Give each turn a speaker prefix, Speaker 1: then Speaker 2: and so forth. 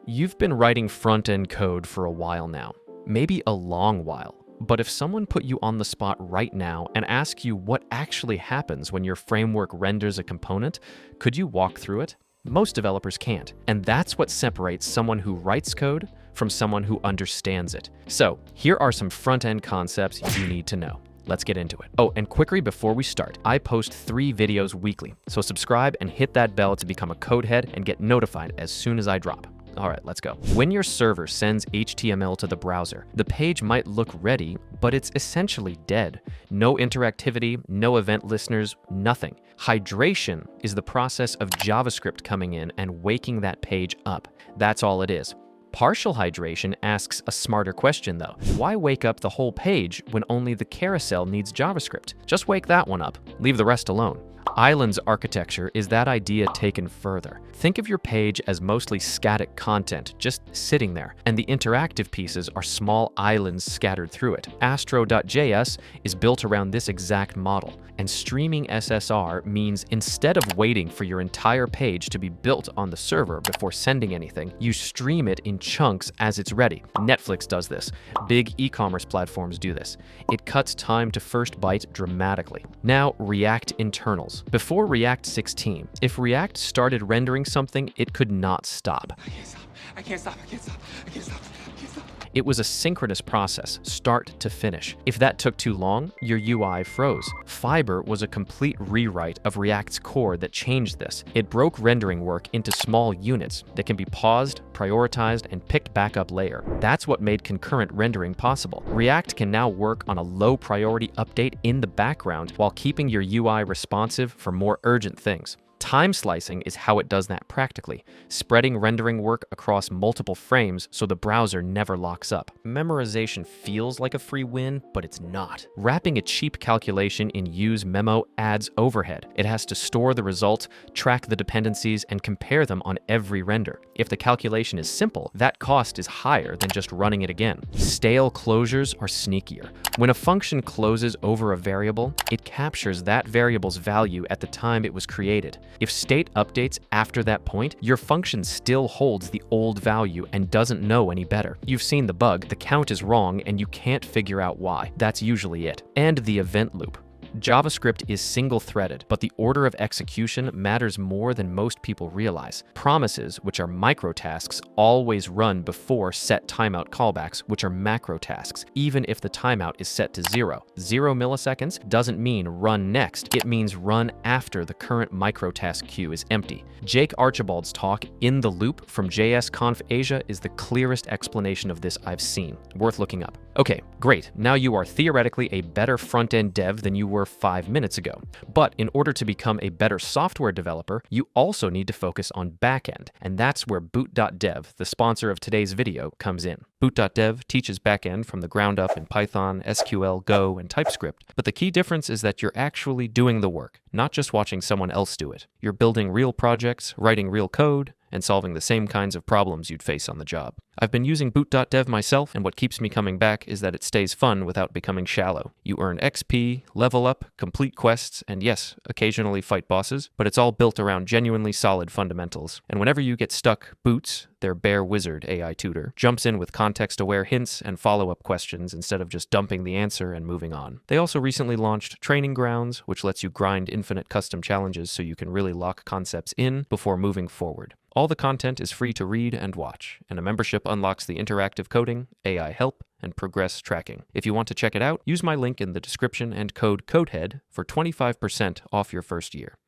Speaker 1: You've been writing front-end code for a while now, maybe a long while. But if someone put you on the spot right now and asked you what actually happens when your framework renders a component, could you walk through it? Most developers can't, and that's what separates someone who writes code from someone who understands it. So, here are some front-end concepts you need to know. Let's get into it. Oh, and quickly before we start, I post 3 videos weekly, so subscribe and hit that bell to become a codehead and get notified as soon as I drop. All right, let's go. When your server sends HTML to the browser, the page might look ready, but it's essentially dead. No interactivity, no event listeners, nothing. Hydration is the process of JavaScript coming in and waking that page up. That's all it is. Partial hydration asks a smarter question though. Why wake up the whole page when only the carousel needs JavaScript? Just wake that one up. Leave the rest alone. Islands architecture is that idea taken further. Think of your page as mostly static content just sitting there, and the interactive pieces are small islands scattered through it. Astro.js is built around this exact model, and streaming SSR means instead of waiting for your entire page to be built on the server before sending anything, you stream it in chunks as it's ready. Netflix does this. Big e-commerce platforms do this. It cuts time to first byte dramatically. Now, React internals. Before React 16, if React started rendering something, it could not stop.
Speaker 2: I can't stop.
Speaker 1: It was a synchronous process, start to finish. If that took too long, your UI froze. Fiber was a complete rewrite of React's core that changed this. It broke rendering work into small units that can be paused, prioritized, and picked back up later. That's what made concurrent rendering possible. React can now work on a low priority update in the background while keeping your UI responsive for more urgent things. Time slicing is how it does that practically, spreading rendering work across multiple frames so the browser never locks up. Memoization feels like a free win, but it's not. Wrapping a cheap calculation in use memo adds overhead. It has to store the results, track the dependencies, and compare them on every render. If the calculation is simple, that cost is higher than just running it again. Stale closures are sneakier. When a function closes over a variable, it captures that variable's value at the time it was created. If state updates after that point, your function still holds the old value and doesn't know any better. You've seen the bug, the count is wrong, and you can't figure out why. That's usually it. And the event loop. JavaScript is single-threaded, but the order of execution matters more than most people realize. Promises, which are microtasks, always run before set timeout callbacks, which are macrotasks, even if the timeout is set to 0. 0 milliseconds doesn't mean run next, it means run after the current microtask queue is empty. Jake Archibald's talk, In the Loop, from JSConf Asia is the clearest explanation of this I've seen. Worth looking up. Okay, great. Now you are theoretically a better front-end dev than you were 5 minutes ago. But in order to become a better software developer, you also need to focus on backend, and that's where boot.dev, the sponsor of today's video, comes in. Boot.dev teaches backend from the ground up in Python, SQL, Go, and TypeScript, but the key difference is that you're actually doing the work, not just watching someone else do it. You're building real projects, writing real code, and solving the same kinds of problems you'd face on the job. I've been using boot.dev myself, and what keeps me coming back is that it stays fun without becoming shallow. You earn XP, level up, complete quests, and yes, occasionally fight bosses, but it's all built around genuinely solid fundamentals. And whenever you get stuck, Boots, their Bear Wizard AI tutor, jumps in with context-aware hints and follow-up questions instead of just dumping the answer and moving on. They also recently launched Training Grounds, which lets you grind infinite custom challenges so you can really lock concepts in before moving forward. All the content is free to read and watch, and a membership unlocks the interactive coding, AI help, and progress tracking. If you want to check it out, use my link in the description and code CODEHEAD for 25% off your first year.